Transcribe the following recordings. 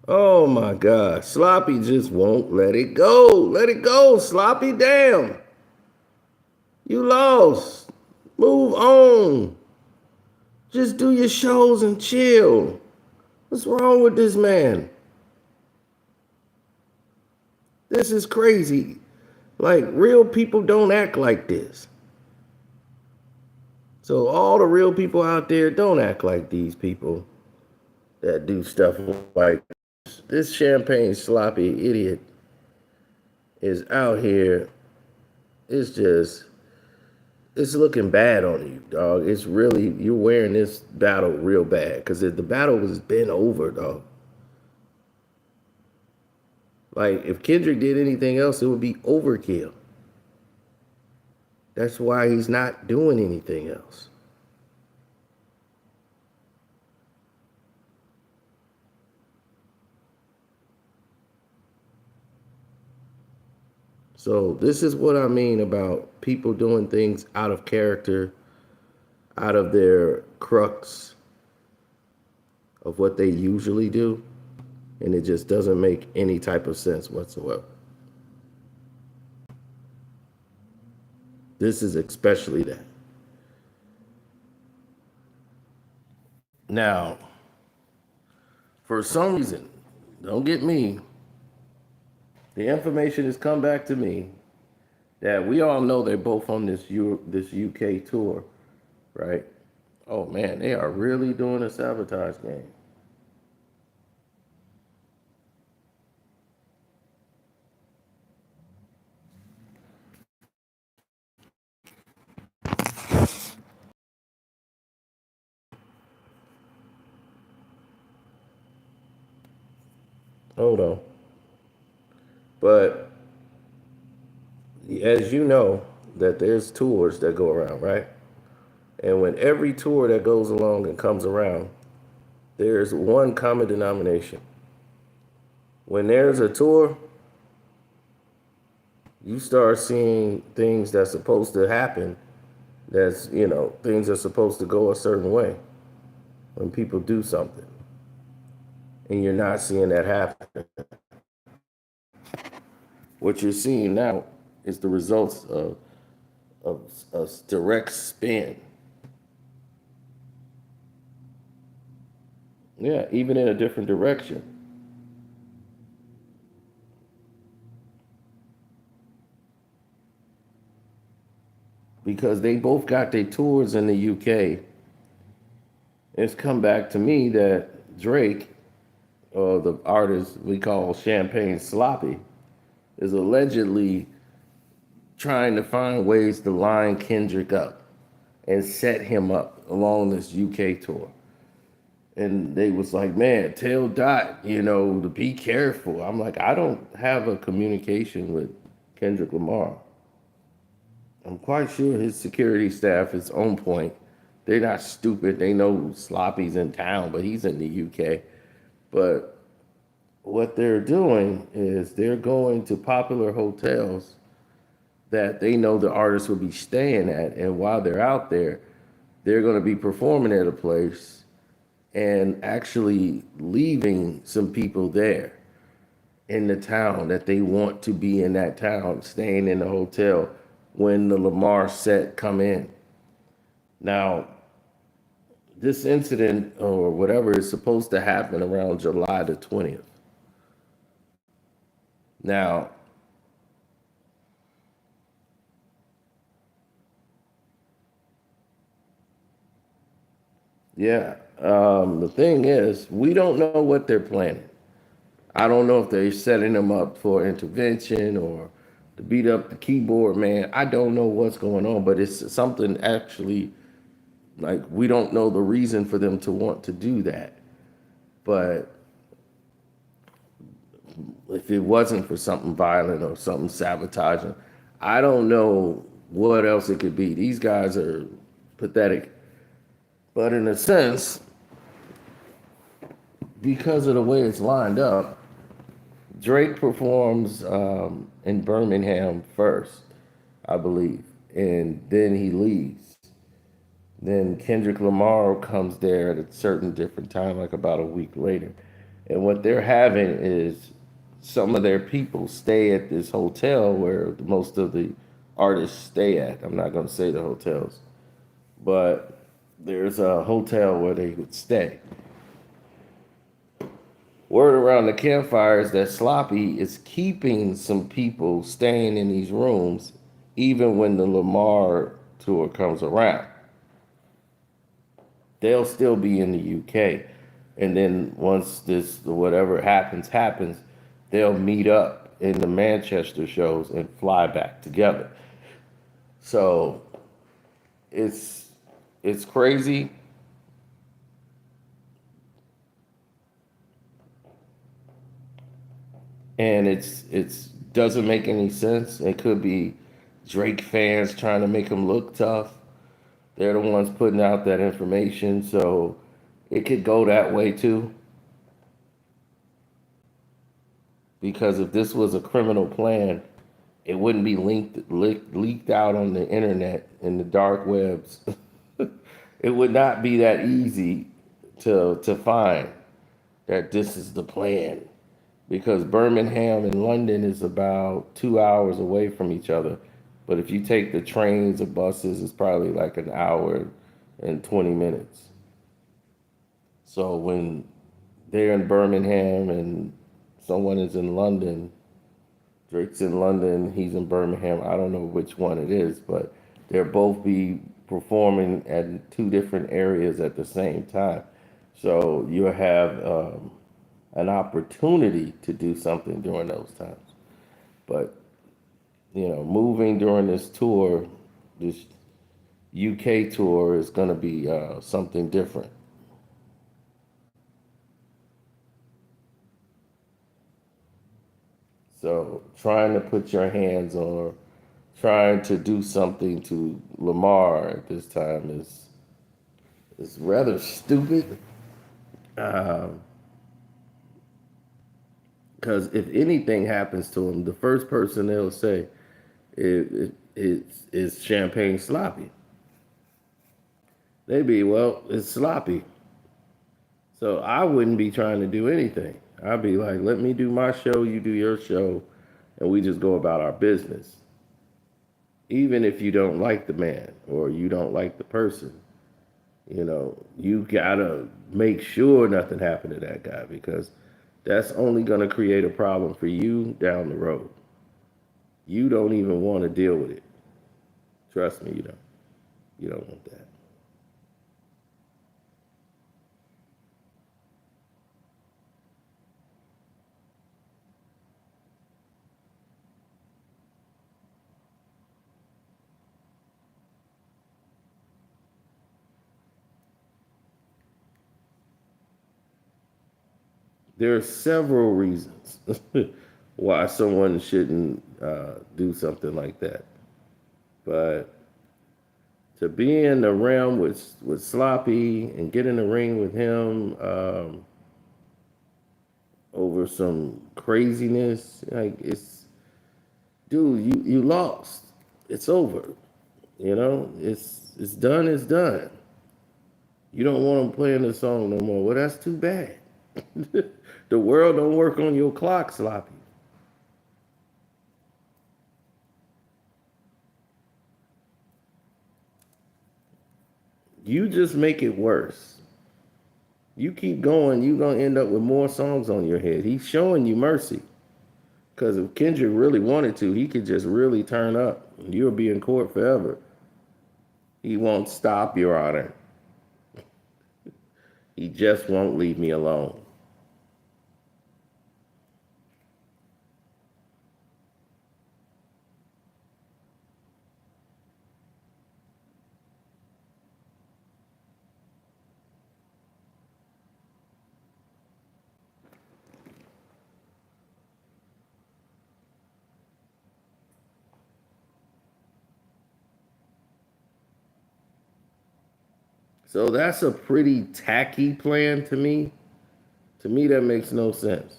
Oh my God. Sloppy just won't let it go. Let it go, Sloppy. Damn. You lost. Move on. Just do your shows and chill. What's wrong with this man? This is crazy. Like, real people don't act like this. So, all the real people out there don't act like these people that do stuff like this. This champagne sloppy idiot is out here. It's just, it's looking bad on you, dog. It's really, you're wearing this battle real bad because the battle was been over, dog. Like, if Kendrick did anything else, it would be overkill. That's why he's not doing anything else. So this is what I mean about people doing things out of character, out of their crux of what they usually do, and it just doesn't make any type of sense whatsoever. This is especially that. Now, for some reason, don't get me, the information has come back to me that we all know they're both on this UK tour, right? Oh man, they are really doing a sabotage game. Hold on. But as you know, that there's tours that go around, right? And when every tour that goes along and comes around, there's one common denomination. When there's a tour, you start seeing things that's supposed to happen. That's, things are supposed to go a certain way when people do something. And you're not seeing that happen. What you're seeing now is the results of a direct spin. Yeah, even in a different direction. Because they both got their tours in the UK. It's come back to me that Drake, or the artist we call Champagne Sloppy, is allegedly trying to find ways to line Kendrick up and set him up along this UK tour. And they was like, man, tell Dot, to be careful. I'm like, I don't have a communication with Kendrick Lamar. I'm quite sure his security staff is on point. They're not stupid. They know Sloppy's in town, but he's in the UK. But what they're doing is they're going to popular hotels that they know the artist will be staying at. And while they're out there, they're going to be performing at a place and actually leaving some people there in the town that they want to be in that town, staying in the hotel when the Lamar set come in. Now, this incident or whatever is supposed to happen around July the 20th. Now, yeah, the thing is, we don't know what they're planning. I don't know if they're setting them up for intervention or to beat up the keyboard man. I don't know what's going on, but it's something actually like we don't know the reason for them to want to do that. But if it wasn't for something violent or something sabotaging, I don't know what else it could be. These guys are pathetic. But in a sense, because of the way it's lined up, Drake performs in Birmingham first, I believe, and then he leaves. Then Kendrick Lamar comes there at a certain different time, like about a week later. And what they're having is some of their people stay at this hotel where most of the artists stay at. I'm not going to say the hotels, but there's a hotel where they would stay. Word around the campfire is that Sloppy is keeping some people staying in these rooms even when the Lamar tour comes around. They'll still be in the UK. And then once this, whatever happens, they'll meet up in the Manchester shows and fly back together. So it's it's crazy. And it's doesn't make any sense. It could be Drake fans trying to make him look tough. They're the ones putting out that information, so it could go that way too. Because if this was a criminal plan, it wouldn't be leaked out on the internet in the dark webs. It would not be that easy to find that this is the plan, because Birmingham and London is about 2 hours away from each other. But if you take the trains or buses, it's probably like an hour and 20 minutes. So when they're in Birmingham and someone is in London, Drake's in London, he's in Birmingham. I don't know which one it is, but they'll both be performing at two different areas at the same time. So you'll have an opportunity to do something during those times. But moving during this tour, this UK tour is going to be something different. So trying to put your hands on or trying to do something to Lamar at this time is rather stupid. Because if anything happens to him, the first person they'll say is Champagne Sloppy. They'd be, well, it's sloppy. So I wouldn't be trying to do anything. I'd be like, let me do my show, you do your show, and we just go about our business. Even if you don't like the man or you don't like the person, you gotta make sure nothing happened to that guy, because that's only gonna create a problem for you down the road. You don't even want to deal with it. Trust me, you don't. You don't want that. There are several reasons why someone shouldn't do something like that. But to be in the realm with Sloppy and get in the ring with him over some craziness, like dude, you lost. It's over. It's done. It's done. You don't want him playing the song no more. Well, that's too bad. The world don't work on your clock, Sloppy. You just make it worse. You keep going, you're gonna end up with more songs on your head. He's showing you mercy. Because if Kendrick really wanted to, he could just really turn up. You'll be in court forever. He won't stop, Your Honor. He just won't leave me alone. So that's a pretty tacky plan to me. To me, that makes no sense.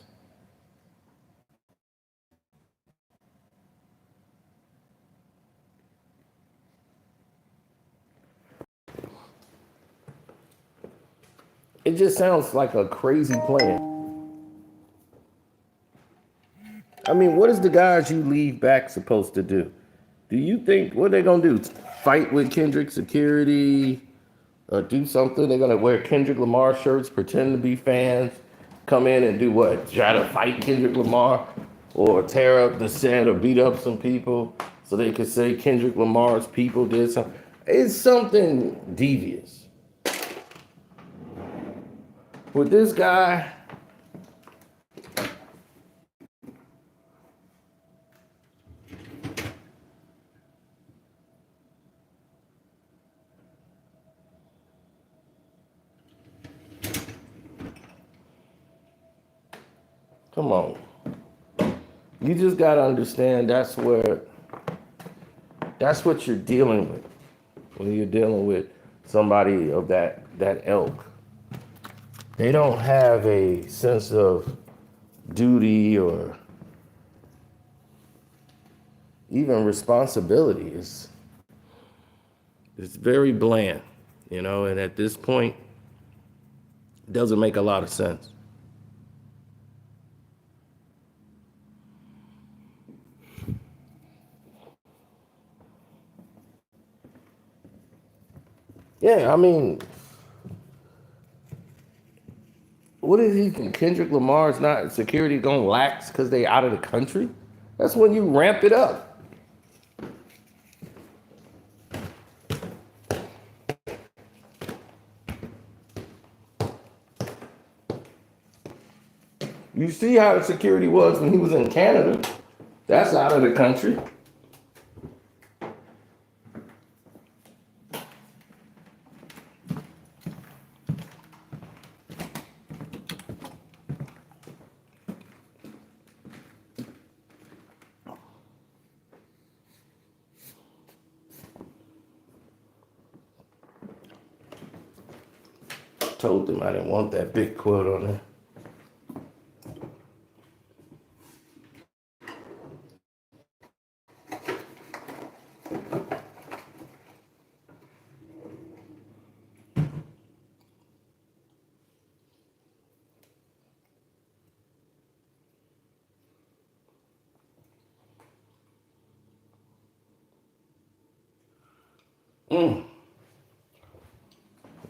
It just sounds like a crazy plan. I mean, what is the guys you leave back supposed to do? Do you think what they gonna do? Fight with Kendrick security or do something? They're gonna wear Kendrick Lamar shirts, pretend to be fans, come in and do what? Try to fight Kendrick Lamar or tear up the set or beat up some people so they could say Kendrick Lamar's people did something. It's something devious. With this guy, come on. You just gotta understand that's what you're dealing with when you're dealing with somebody of that ilk. They don't have a sense of duty or even responsibility. It's very bland, and at this point, it doesn't make a lot of sense. Yeah, I mean, what is he think? Kendrick Lamar's not security gonna lax because they out of the country? That's when you ramp it up. You see how the security was when he was in Canada. That's out of the country. Told them I didn't want that big quote on there.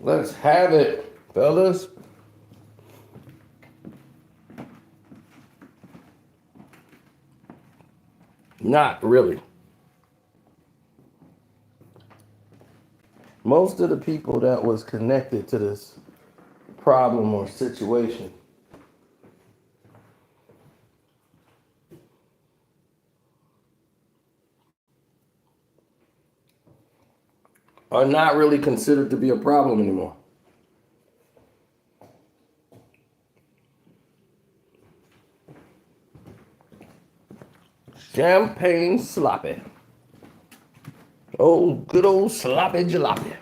Let's have it, fellas. Not really. Most of the people that was connected to this problem or situation are not really considered to be a problem anymore. Champagne sloppy. Oh, good old sloppy jalopy.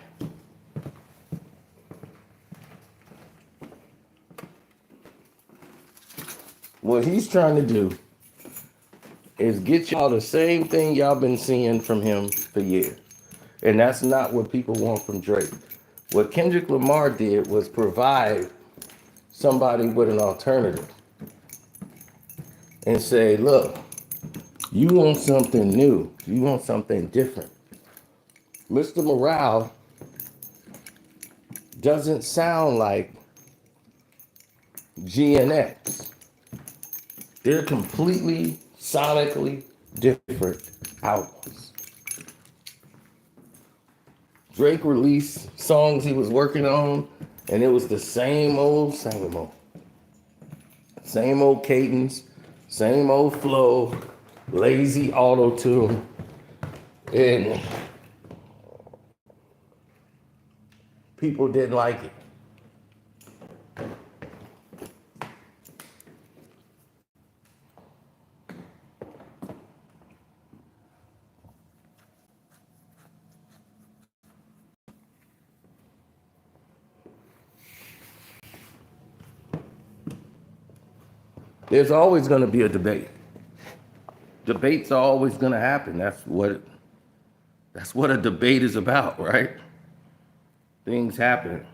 What he's trying to do is get y'all the same thing y'all been seeing from him for years. And that's not what people want from Drake. What Kendrick Lamar did was provide somebody with an alternative and say, look, you want something new. You want something different. Mr. Morale doesn't sound like GNX. They're completely sonically different albums. Drake released songs he was working on, and it was the same old, same old. Same old cadence, same old flow, lazy auto tune. And people didn't like it. There's always going to be a debate. Debates are always going to happen. That's what a debate is about, right? Things happen.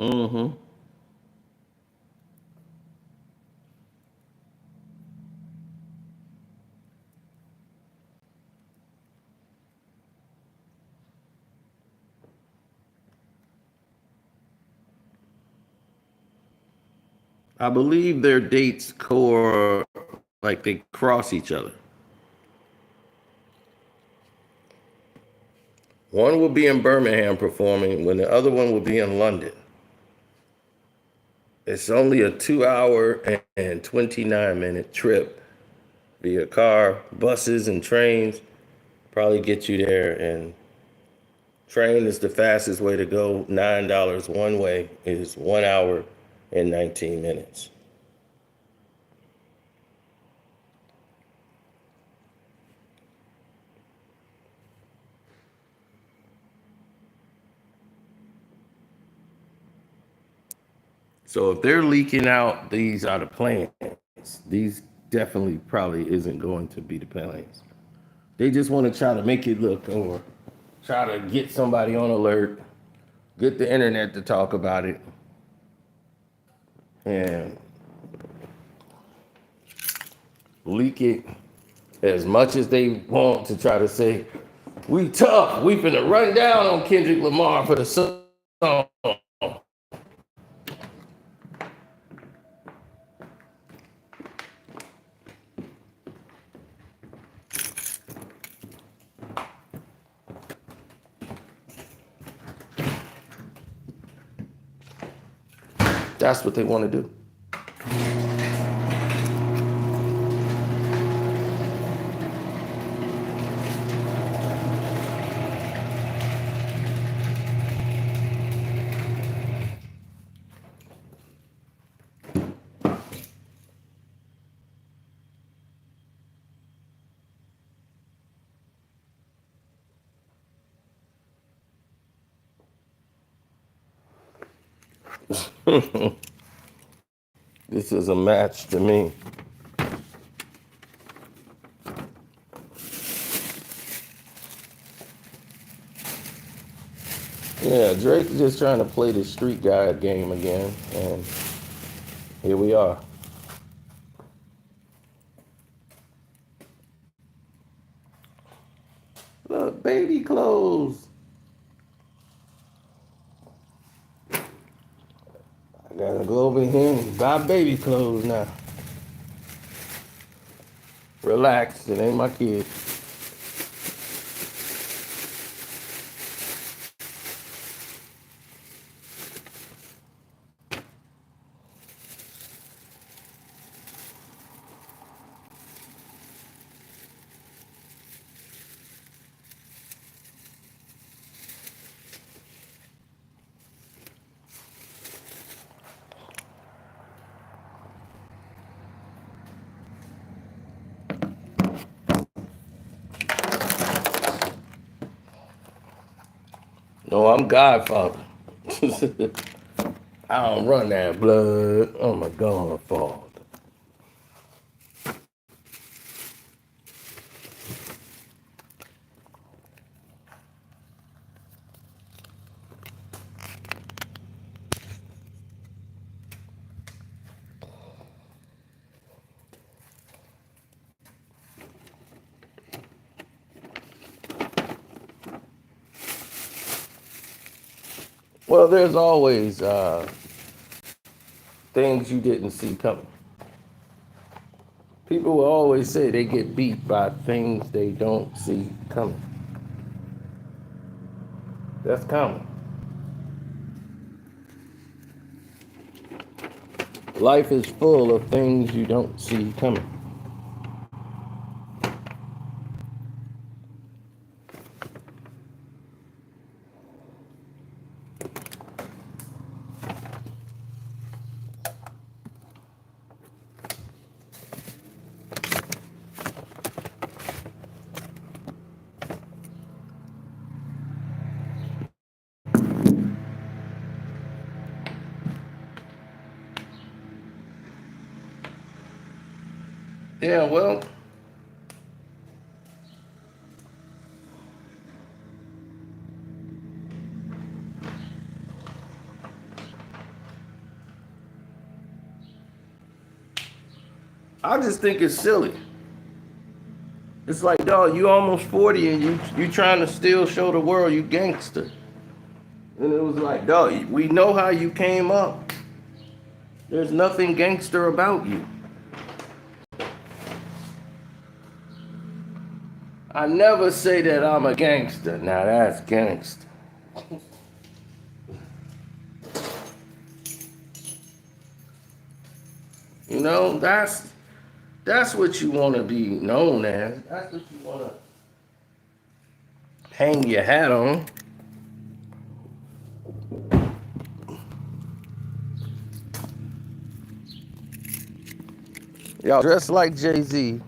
Mm-hmm. I believe their dates core like they cross each other. One will be in Birmingham performing when the other one will be in London. It's only a 2 hour and 29-minute trip via car, buses, and trains. Probably get you there. And train is the fastest way to go. $9 one way is 1 hour and 19 minutes. So if they're leaking out these are the plans, these definitely probably isn't going to be the plans. They just want to try to make it look or try to get somebody on alert, get the internet to talk about it, and leak it as much as they want to try to say, we tough, we finna run down on Kendrick Lamar for the song. That's what they want to do. This is a match to me. Yeah, Drake is just trying to play the street guy game again, and here we are. Look, baby clothes. I gotta go over here and buy baby clothes now. Relax, it ain't my kid. No, I'm Godfather. I don't run that blood. I'm a Godfather. Well, there's always things you didn't see coming. People will always say they get beat by things they don't see coming. That's common. Life is full of things you don't see coming. Yeah, well, I just think it's silly. It's like, dog, you almost 40 and you trying to still show the world you gangster. And it was like, dog, we know how you came up. There's nothing gangster about you. I never say that I'm a gangster. Now that's gangster. You know, that's what you want to be known as. That's what you want to hang your hat on. Y'all dress like Jay-Z,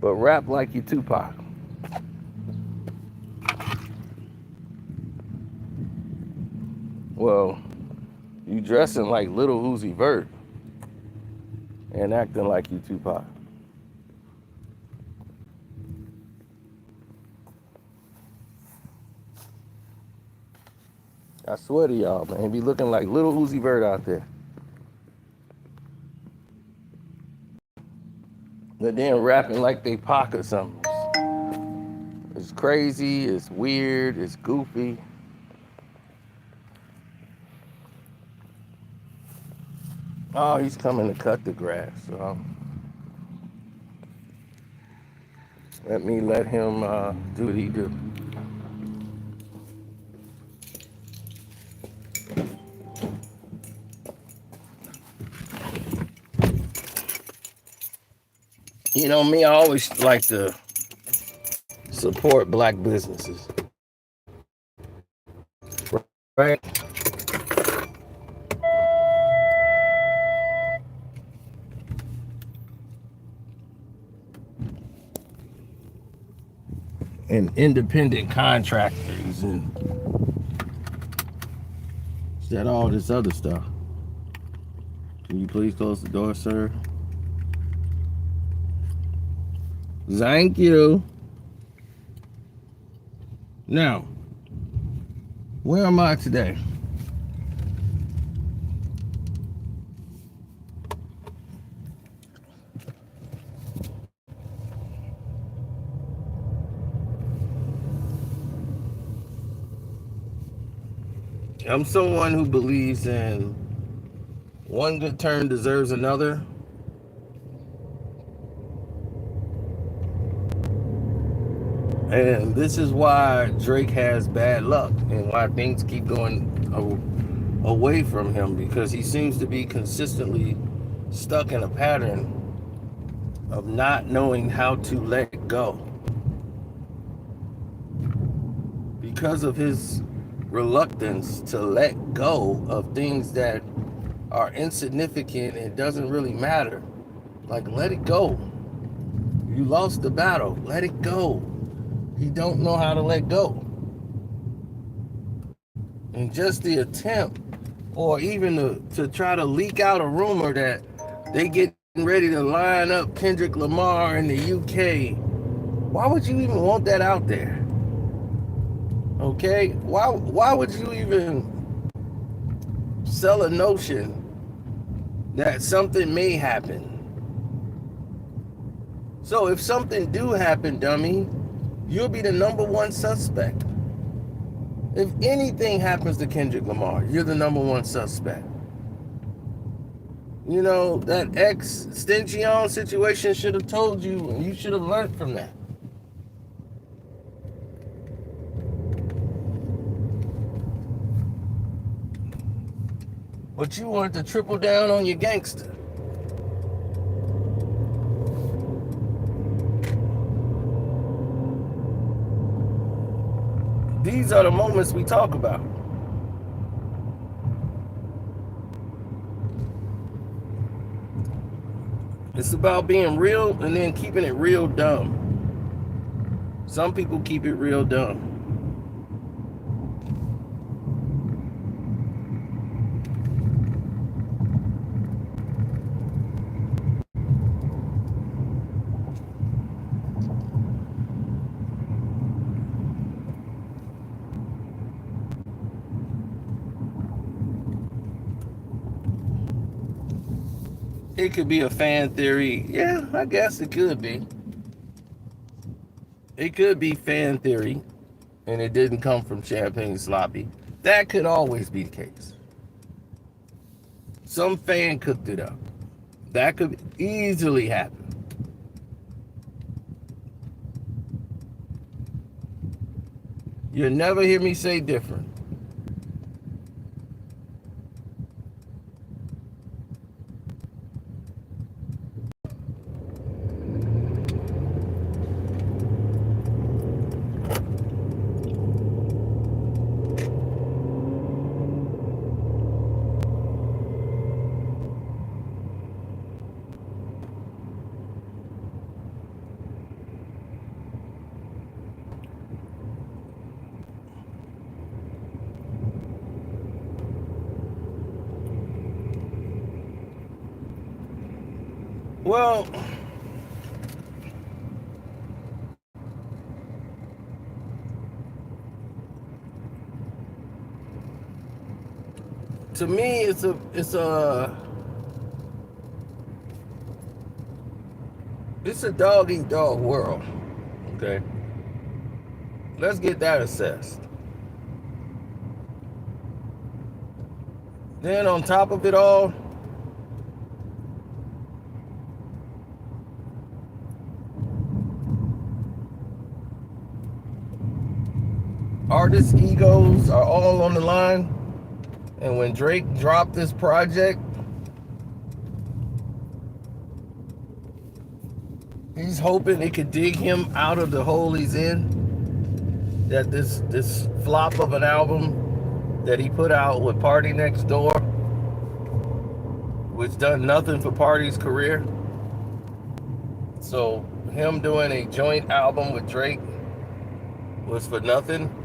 but rap like you Tupac. Well, you dressing like Little Uzi Vert and acting like you Tupac. I swear to y'all, man, he be looking like Little Uzi Vert out there. But then rapping like they Pac or something. It's crazy, it's weird, it's goofy. Oh, he's coming to cut the grass. So let me let him do what he do. You know me, I always like to support black businesses. Right? And independent contractors and that all this other stuff. Can you please close the door, sir? Thank you. Now, where am I today? I'm someone who believes in one good turn deserves another. And this is why Drake has bad luck and why things keep going away from him, because he seems to be consistently stuck in a pattern of not knowing how to let go. Because of his reluctance to let go of things that are insignificant and doesn't really matter. Like, let it go. You lost the battle. Let it go. He don't know how to let go. And just the attempt, or even to try to leak out a rumor that they getting ready to line up Kendrick Lamar in the UK. Why would you even want that out there? Okay? Why would you even sell a notion that something may happen? So if something do happen, dummy, you'll be the number one suspect. If anything happens to Kendrick Lamar, you're the number one suspect. You know, that ex-Stinchion situation should have told you, and you should have learned from that. But you wanted to triple down on your gangster. These are the moments we talk about. It's about being real and then keeping it real dumb. Some people keep it real dumb. it could be a fan theory. Yeah, I guess it could be. It could be fan theory, and it didn't come from Champagne Sloppy. That could always be the case. Some fan cooked it up. That could easily happen. You'll never hear me say different. Well, to me, it's a dog eat dog world. Okay, let's get that assessed. Then on top of it all, artists' egos are all on the line. And when Drake dropped this project, he's hoping it could dig him out of the hole he's in. That this flop of an album that he put out with Party Next Door, which done nothing for Party's career. So him doing a joint album with Drake was for nothing.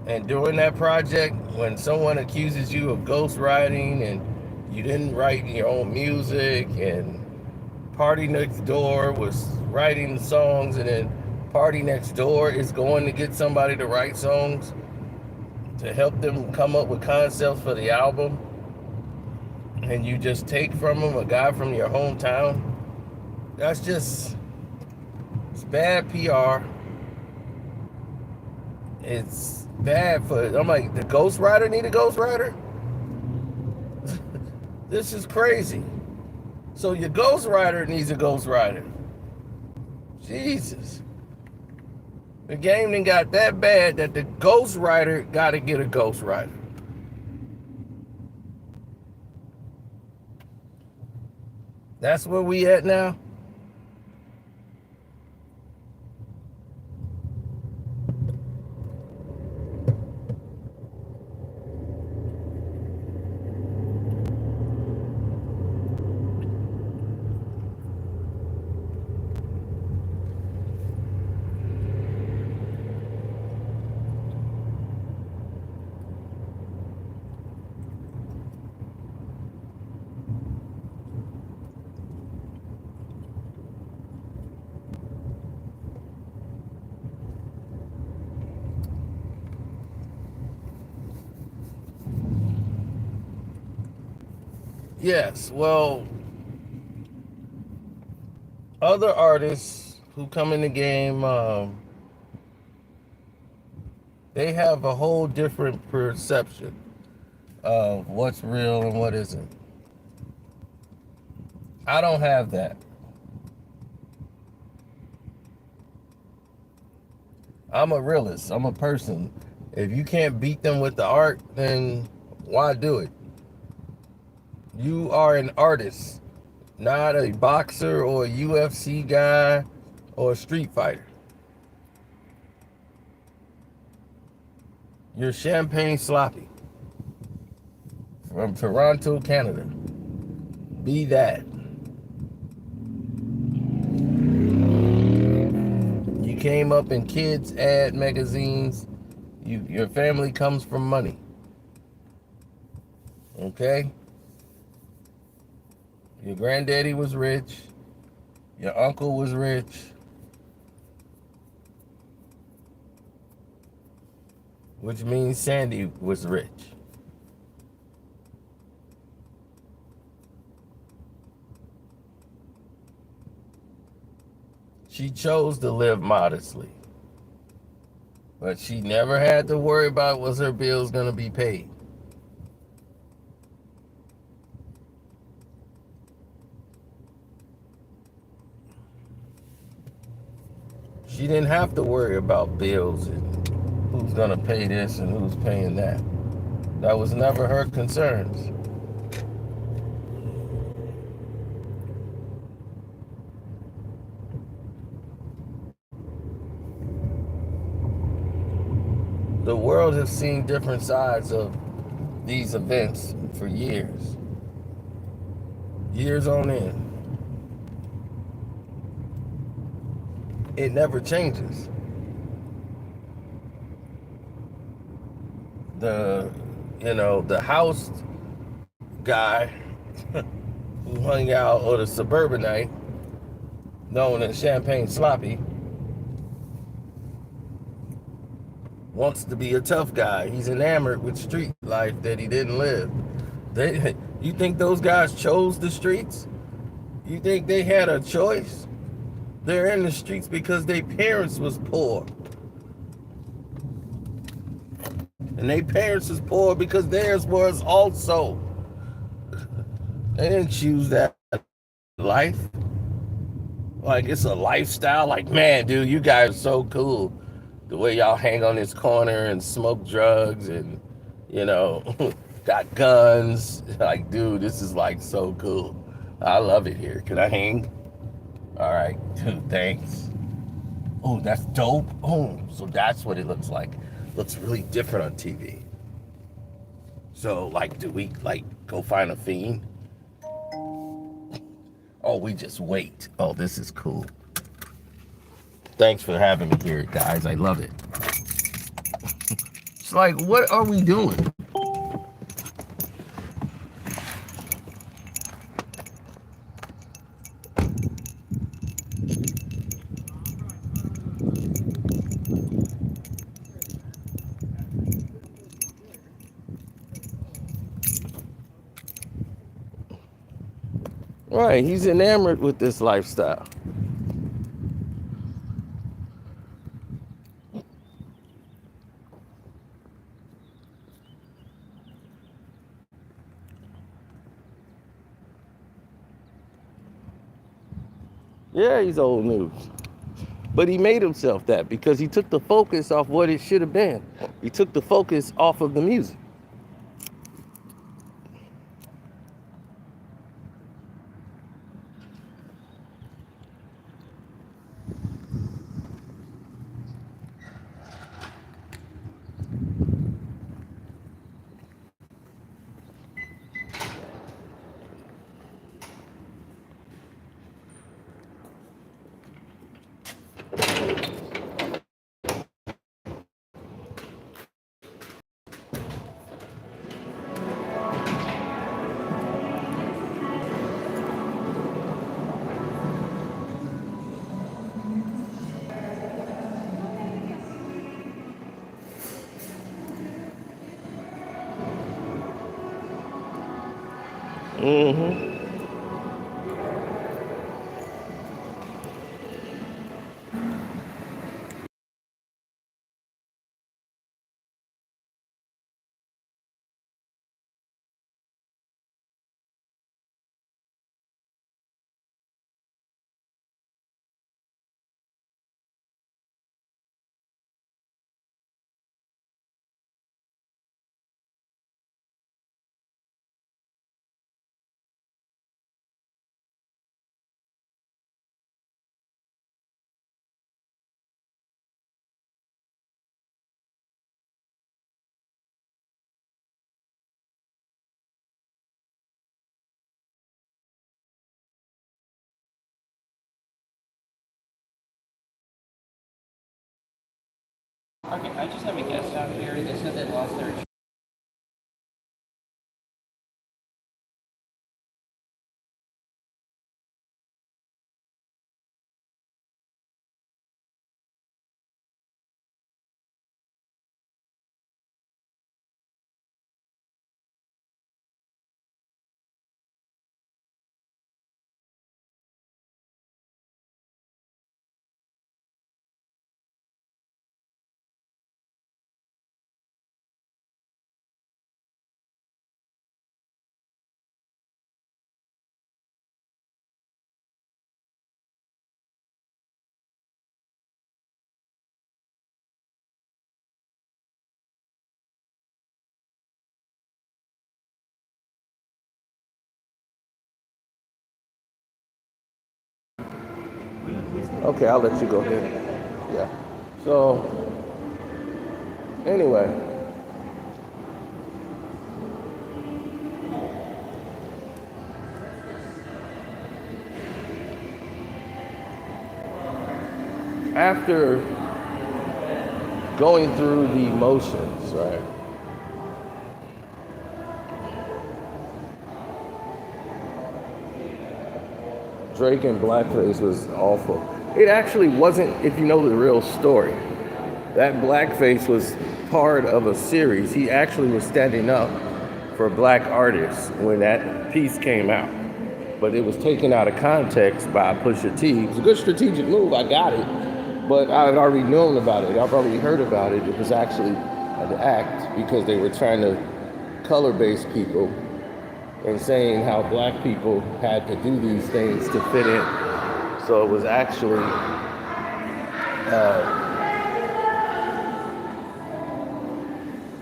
And during that project, when someone accuses you of ghostwriting and you didn't write your own music, and Party Next Door was writing the songs, and then Party Next Door is going to get somebody to write songs to help them come up with concepts for the album, and you just take from them a guy from your hometown, that's just, it's bad PR. It's bad for, I'm like, the ghostwriter need a ghostwriter? This is crazy. So your ghostwriter needs a ghostwriter. Jesus. The game done got that bad that the ghostwriter got to get a ghostwriter. That's where we at now? Yes, well, other artists who come in the game, they have a whole different perception of what's real and what isn't. I don't have that. I'm a realist. I'm a person. If you can't beat them with the art, then why do it? You are an artist, not a boxer or a UFC guy or a street fighter. You're Champagne Sloppy from Toronto, Canada. Be that. You came up in kids' ad magazines. Your family comes from money. Okay? Your granddaddy was rich. Your uncle was rich. Which means Sandy was rich. She chose to live modestly, but she never had to worry about was her bills going to be paid. She didn't have to worry about bills and who's going to pay this and who's paying that. That was never her concerns. The world has seen different sides of these events for years, years on end. It never changes. The, the house guy who hung out, or the suburbanite known as Champagne Sloppy, wants to be a tough guy. He's enamored with street life that he didn't live. You think those guys chose the streets? You think they had a choice? They're in the streets because their parents was poor. And their parents was poor because theirs was also. They didn't choose that life. Like, it's a lifestyle. Like, man, dude, you guys are so cool. The way y'all hang on this corner and smoke drugs and, you know, got guns. Like, dude, this is like so cool. I love it here. Can I hang? All right, dude, thanks. Oh, that's dope. Oh, so that's what it looks like. Looks really different on TV. So, like, do we, like, go find a fiend? Oh, we just wait. Oh, this is cool. Thanks for having me here, guys. I love it. It's like, what are we doing? Right, he's enamored with this lifestyle. Yeah, he's old news. But he made himself that because he took the focus off what it should have been. He took the focus off of the music. Mm-hmm. Okay, I just have a guest out here. They said they lost their Okay, I'll let you go ahead. Yeah. So anyway, after going through the motions, right? Drake and blackface was awful. It actually wasn't, if you know the real story. That blackface was part of a series. He actually was standing up for black artists when that piece came out. But it was taken out of context by Pusha T. It was a good strategic move, I got it. But I had already known about it. I've already heard about it. It was actually an act because they were trying to color-base people and saying how black people had to do these things to fit in. So it was actually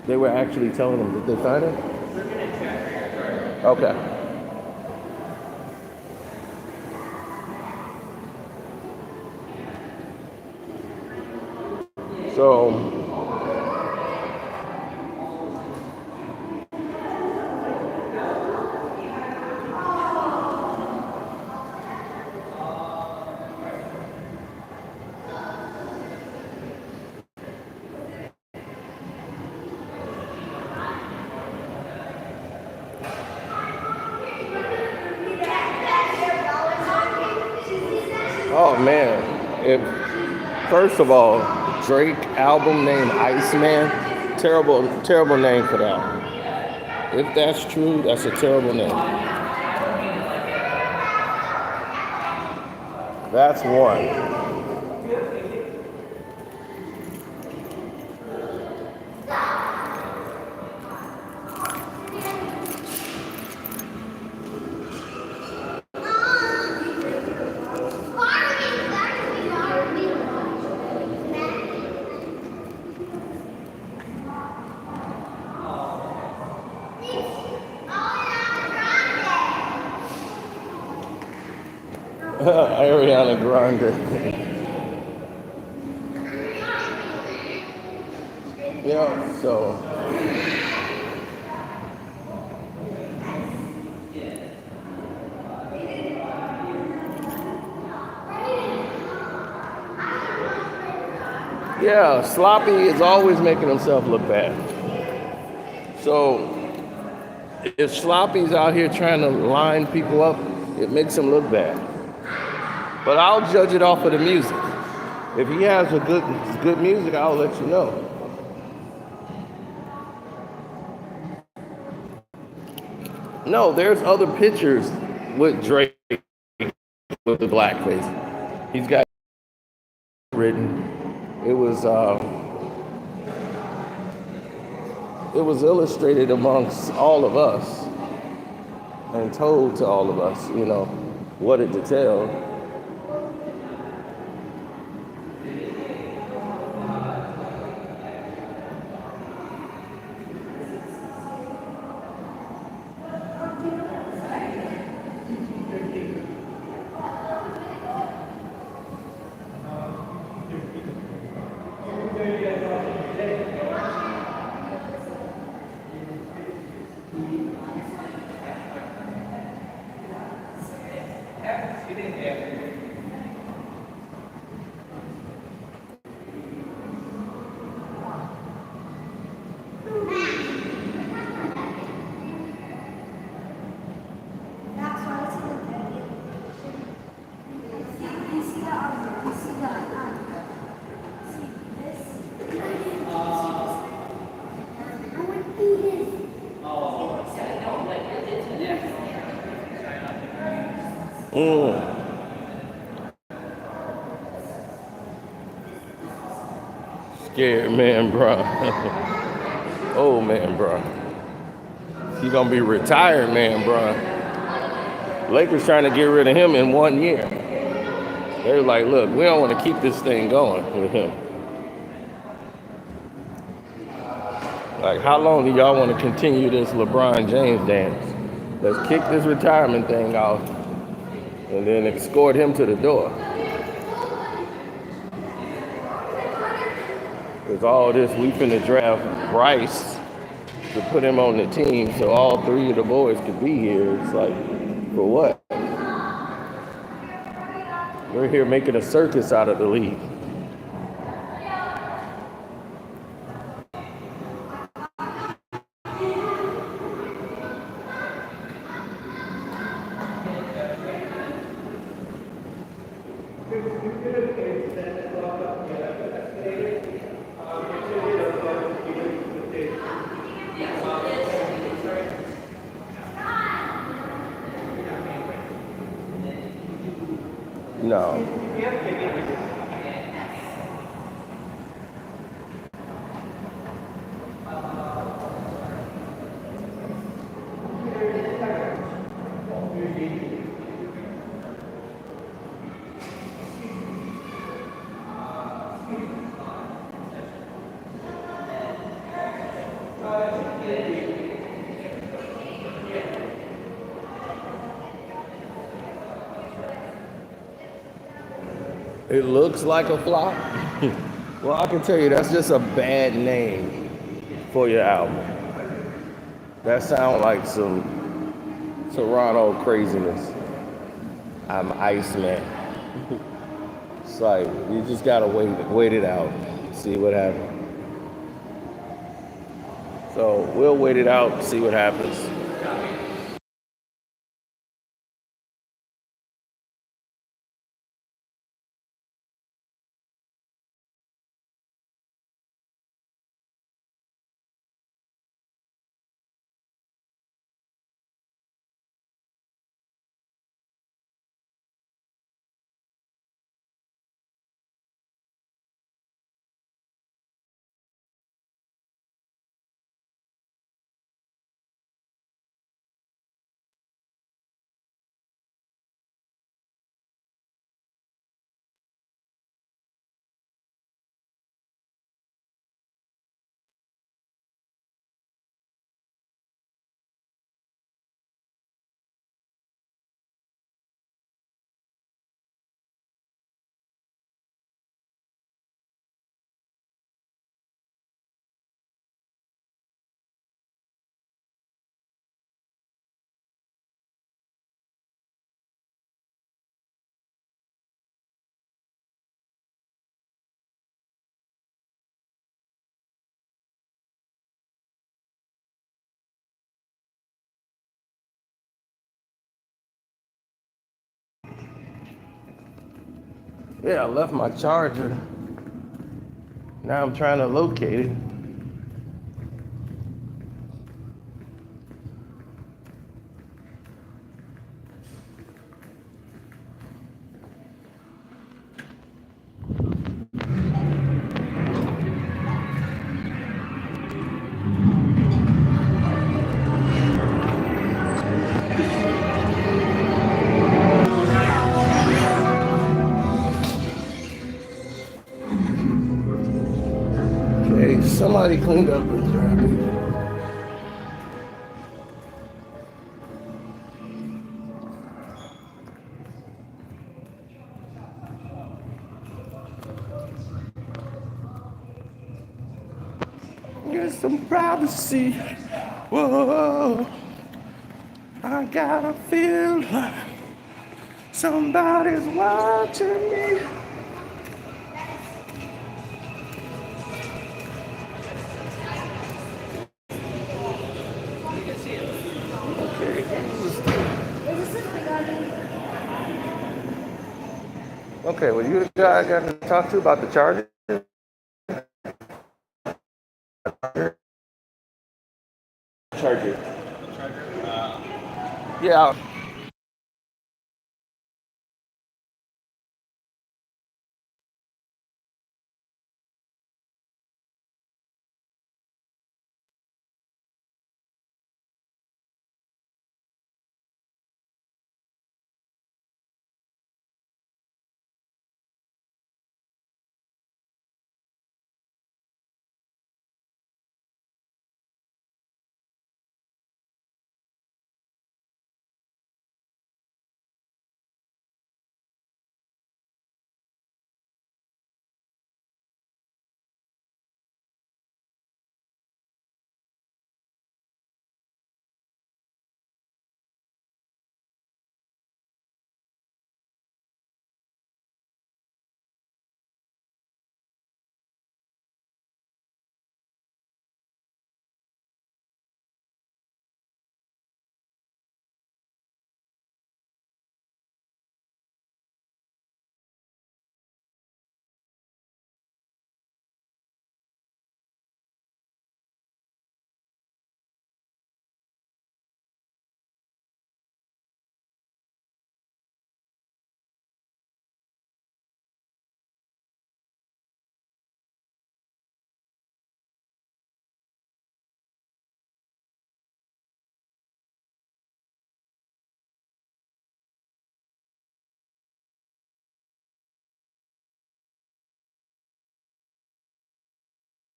they were actually telling them, did they find it? Okay. So oh man, if first of all, Drake album named Iceman, terrible name for that. If that's true, that's a terrible name. That's one. Ariana Grande. Yeah, so yeah, Sloppy is always making himself look bad. So if Sloppy's out here trying to line people up, it makes him look bad. But I'll judge it off of the music. If he has a good music, I'll let you know. No, there's other pictures with Drake with the blackface. He's got written. It was illustrated amongst all of us and told to all of us, what it to tell. Scared man, bro. Old man, bro. He gonna be retired, man, bro. Lakers trying to get rid of him in 1 year. They're like, look, we don't want to keep this thing going with him. Like, how long do y'all want to continue this LeBron James dance? Let's kick this retirement thing off and then escort him to the door. There's all this, we finna draft Bryce to put him on the team so all three of the boys could be here. It's like, for what? We're here making a circus out of the league. No. It looks like a flop. Well, I can tell you that's just a bad name for your album. That sounds like some Toronto craziness. I'm Iceman. It's like you just gotta wait it out, see what happens. So we'll wait it out, see what happens. Yeah, I left my charger. Now I'm trying to locate it. Okay, somebody cleaned up the traffic. Get some privacy. Whoa, I gotta feel like somebody's watching me. Okay, well, you the guy I got to talk to about the charger? Charger. Yeah.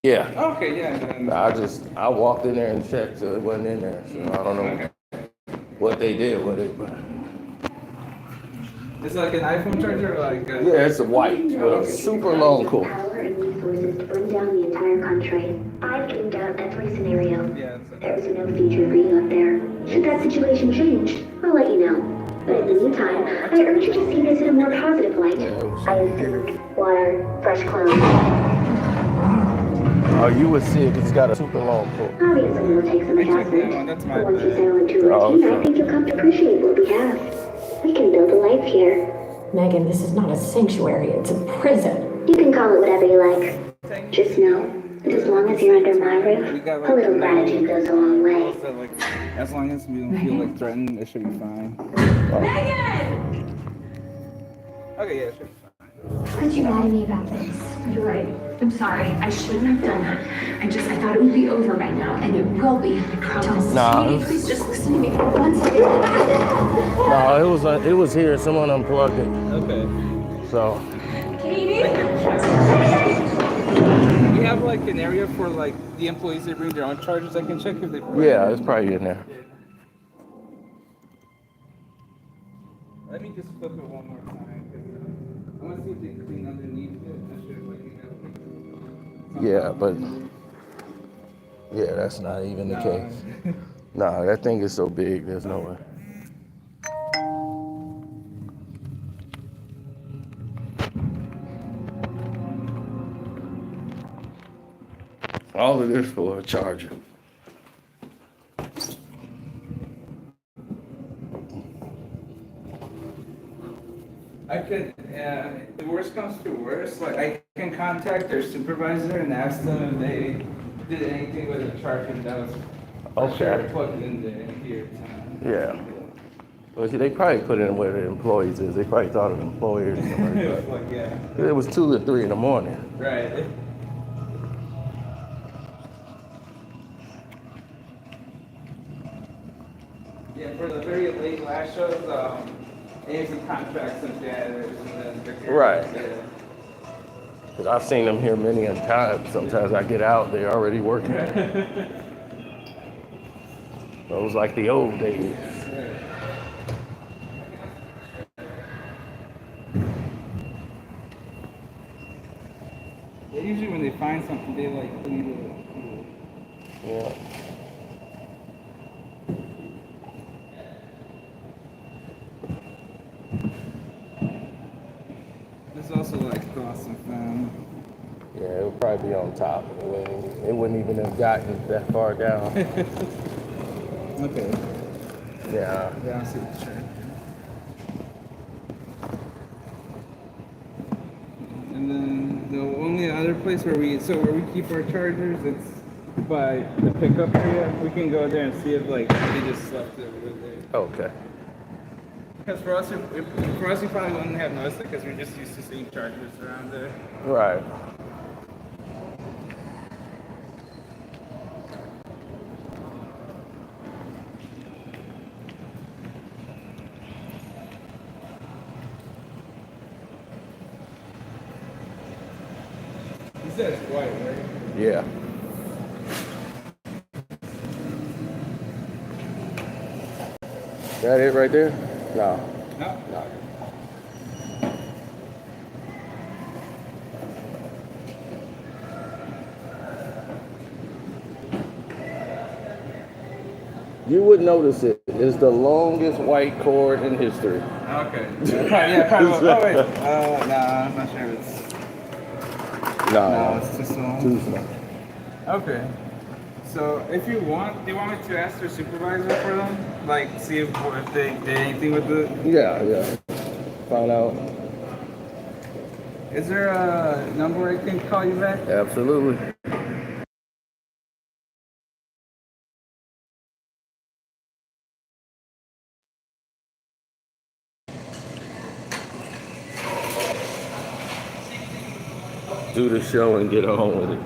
Yeah. Okay, yeah. I walked in there and checked, so it wasn't in there. So I don't know Okay. what they did with it, but It's like an iPhone charger, or like yeah, it's a white with a super long cord. Power and resources to bring down the entire country. I've dreamed out every scenario. Yeah. There is no future for you up there. Should that situation change, I'll let you know. But in the meantime, I urge you to see this in a more positive light. I have food, water, fresh clothes. Oh, you would see it because it's got a super long cord. Obviously, it'll take some I took that adjustment. one. That's my But once you bad. settle into a Oh, routine, so- I think you'll come to appreciate what we have. We can build a life here. Megan, this is not a sanctuary, it's a prison. You can call it whatever you like. Just know that as long as you're under my roof, a little gratitude goes a long way. So, like, as long as we don't feel like threatened, it should be fine. Megan! Okay, yeah, it should be fine. Why'd you lie to me about this? You're right. I'm sorry. I shouldn't have done that. I thought it would be over by now, and it will be. I promise. Nah, Sweetie, please just listen to me for 1 second. No, it was here. Someone unplugged it. Okay. So Katie? We have like an area for like the employees that bring their own chargers. I can check if they. yeah, it's probably in there. Let me just flip it one more time. 'Cause I want to see if they clean underneath it. Not sure if like you Yeah, but yeah, that's not even the case. Nah, that thing is so big. There's no way. All of this for a charger. I could, the worst comes to worst, like I can contact their supervisor and ask them if they did anything with the charger that was Okay. plugged in there here. Yeah. Well, see, they probably put in where the employees is. They probably thought of employers. Or something like that. Like, yeah, 'Cause it was 2 or 3 in the morning. right. Yeah, for the very late last shows, AMC contracts some gatherers and then the Right. Yeah. Cause I've seen them here many a time. Sometimes I get out, they're already working. Those like the old days. Yeah, usually when they find something, they like clean it. Yeah. There's also like lost and found. Yeah, it would probably be on top. It wouldn't even have gotten that far down. Okay. Yeah. Yeah, I see the shirt. And then the only other place where we keep our chargers, it's by the pickup area. We can go there and see if like they just left it over there. Okay. Because for us, we probably wouldn't have noticed it because we're just used to seeing chargers around there. Right. You said it's white, right? Yeah. That it right there? No. No. No. You would notice it. It's the longest white cord in history. Okay. Yeah, probably. Oh wait. Nah, I'm not sure if it's. No, No, it's too small. too small. Okay. So if you want, do you want me to ask their supervisor for them? Like, see if they did anything with it? Yeah, yeah. Find out. Is there a number I can call you back? Absolutely. Do the show and get on with it.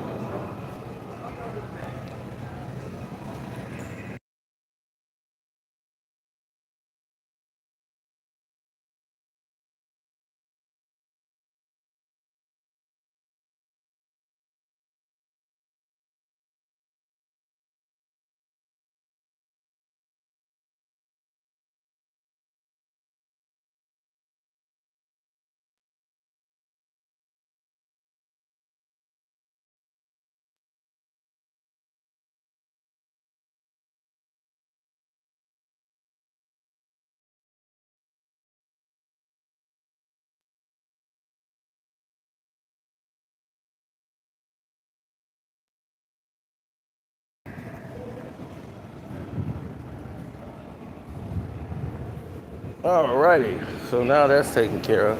Alrighty, so now that's taken care of.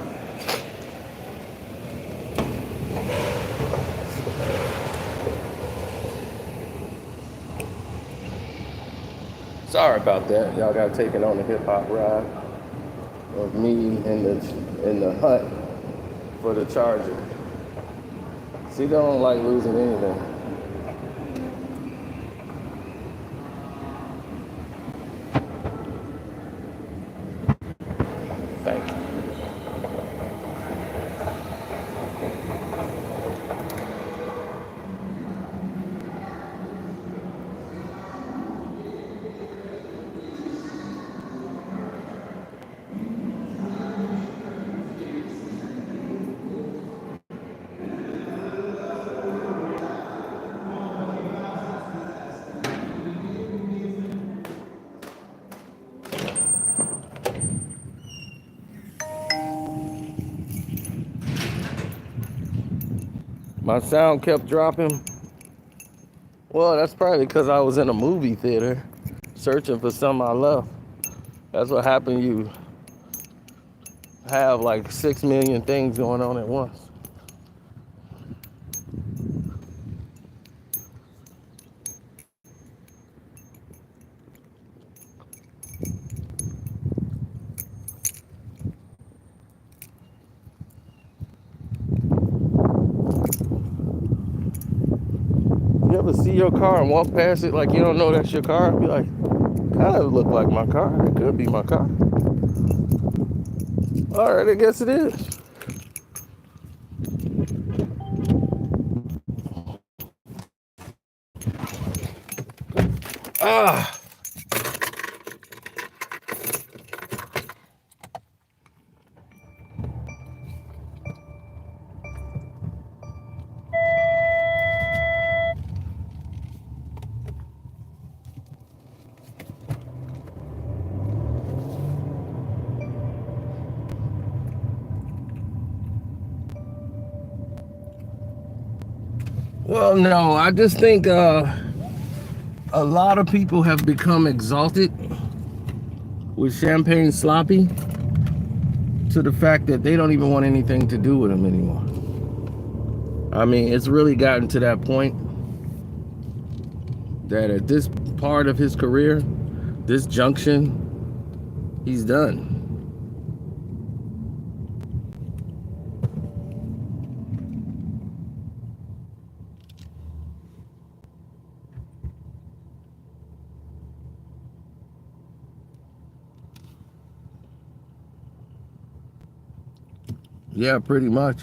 Sorry about that. Y'all got taken on a hip hop ride of me in the hut for the charger. See, they don't like losing anything. Thank you. My sound kept dropping. Well, that's probably because I was in a movie theater searching for something I love. That's what happened. You have like 6 million things going on at once. You ever see your car and walk past it like you don't know that's your car? Be like, kind of look like my car. It could be my car. All right, I guess it is. Ah. Well, no, I just think a lot of people have become exalted with Champagne Sloppy to the fact that they don't even want anything to do with him anymore. I mean, it's really gotten to that point that at this part of his career, this junction, he's done. Yeah, pretty much.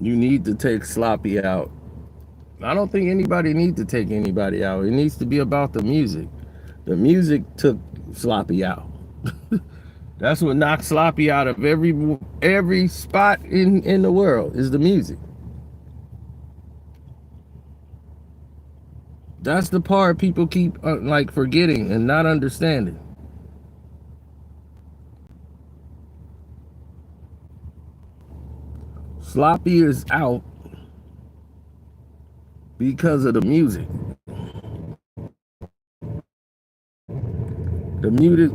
You need to take Sloppy out. I don't think anybody needs to take anybody out. It needs to be about the music. The music took Sloppy out. That's what knocked Sloppy out of every spot in the world is the music. That's the part people keep like forgetting and not understanding. Sloppy is out because of the music. The music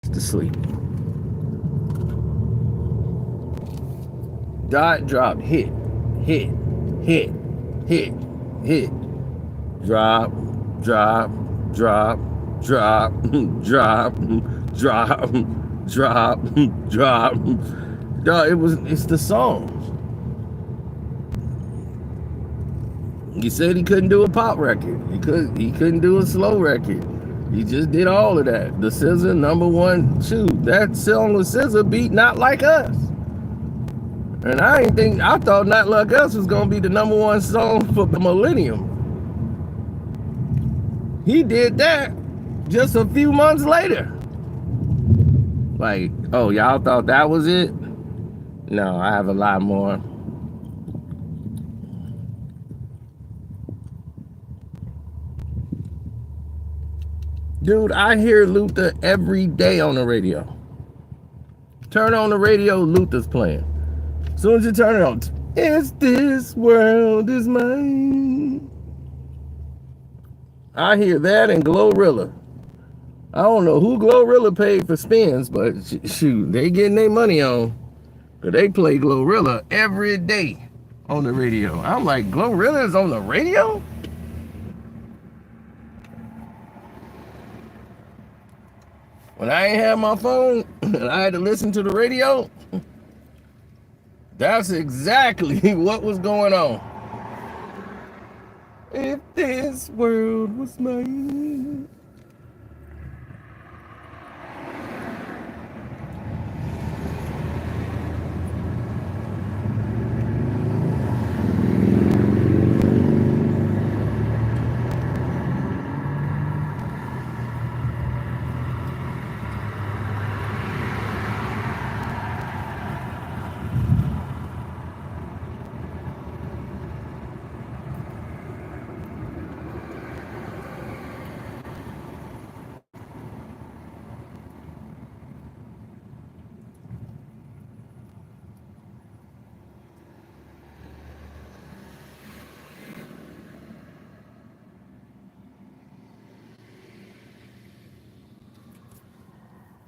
is to sleep. Dot, drop, hit, hit, hit, hit, hit. Drop, drop, drop, drop, drop, drop, drop, drop. Dog, it's the songs. He said he couldn't do a pop record. He couldn't do a slow record. He just did all of that. The SZA #1, shoot, that song with SZA beat Not Like Us. And I thought Not Like Us was gonna be the #1 song for the millennium. He did that just a few months later. Like, oh, y'all thought that was it? No, I have a lot more. Dude, I hear Luther every day on the radio. Turn on the radio, Luther's playing. As soon as you turn it on, it's this world is mine. I hear that and Glorilla. I don't know who Glorilla paid for spins, but shoot, they getting their money on. Cause they play Glorilla every day on the radio. I'm like, Glorilla is on the radio? When I ain't have my phone and I had to listen to the radio, that's exactly what was going on. If this world was mine.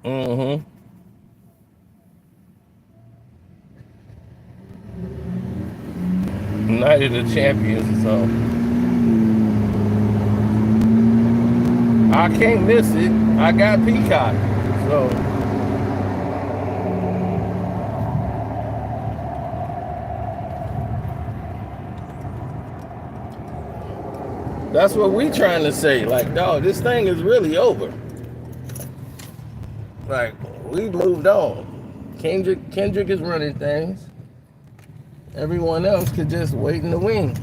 Mm-hmm. Night of the Champions or something. I can't miss it. I got Peacock. So that's what we trying to say. Like, dog, this thing is really over. Like, we moved on. Kendrick is running things. Everyone else could just wait in the wings.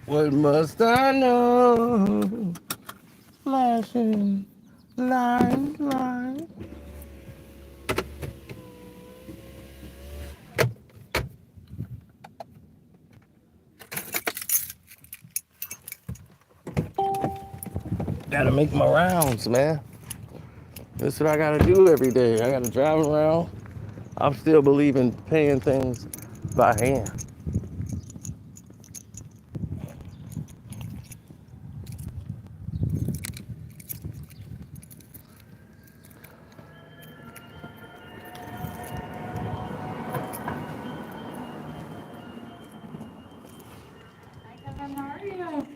What must I know? Flashing light. Gotta make my rounds, man. That's what I gotta do every day. I gotta drive around. I'm still believing paying things by hand.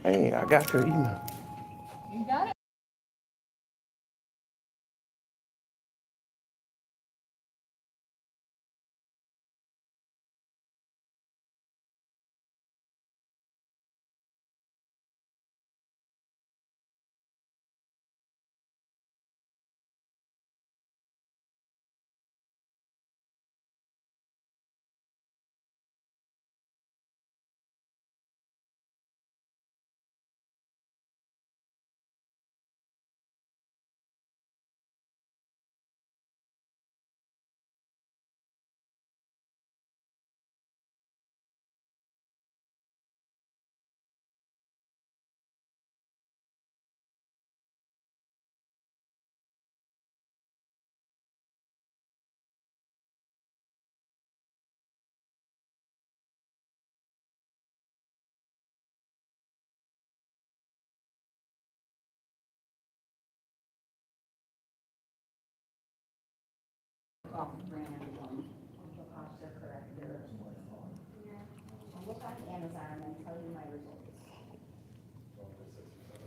Hey, I got your email. You got it.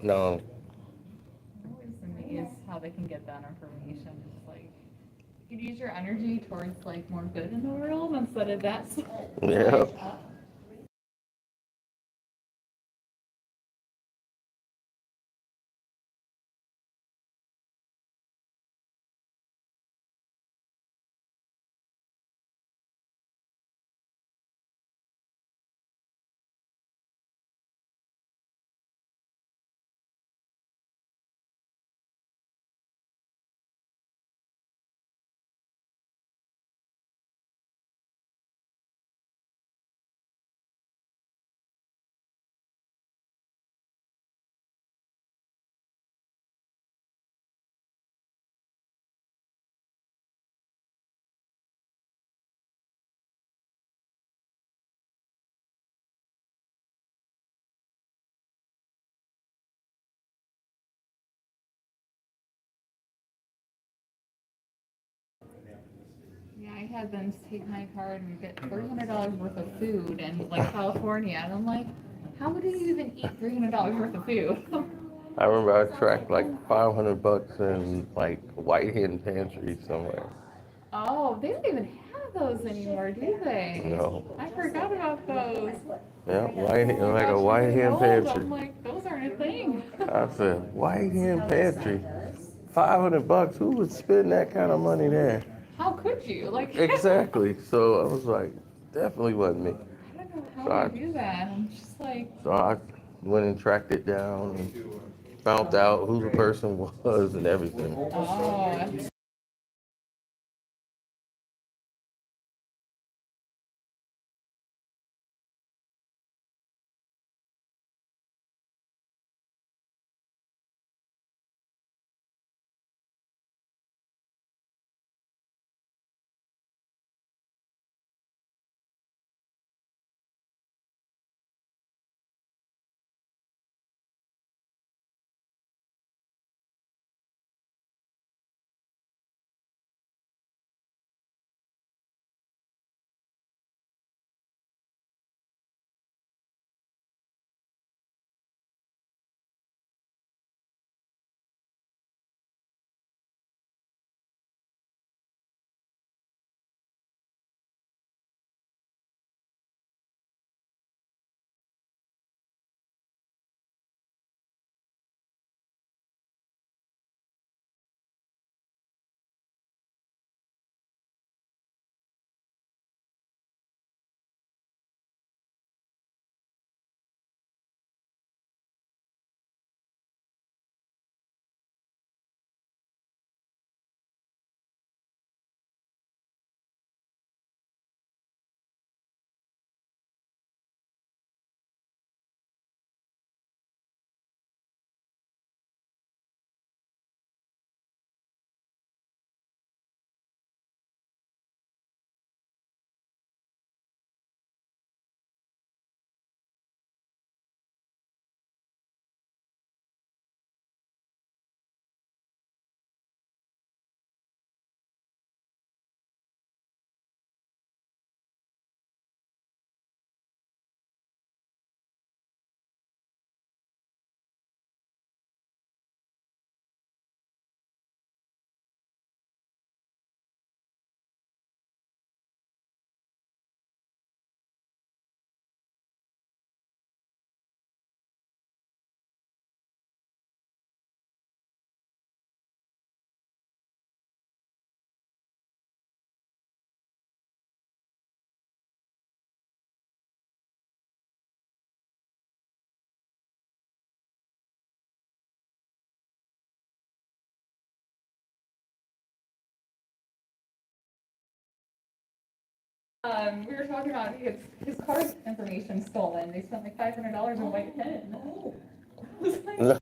No, I'm always amazed how they can get that information. It's like you could use your energy towards like more good in the world instead of that. yeah. Yeah, I had them take my card and get $300 worth of food in like California, and I'm like, how would you even eat $300 worth of food? I remember I tracked like $500 in like White Hen Pantry somewhere. Oh, they don't even have those anymore, do they? No. I forgot about those. Yeah, Oh my like a gosh, White I'm getting Hen old. Pantry. I'm like, those aren't a thing. I said, White Hen Pantry. $500. Who would spend that kind of money there? How could you? Like, Exactly. So I was like, definitely wasn't me. I don't know So how I, they do that. I'm just like, so I went and tracked it down and found out who the person was and everything. oh, we were talking about his card information stolen. They spent like $500 on white pen. I was like,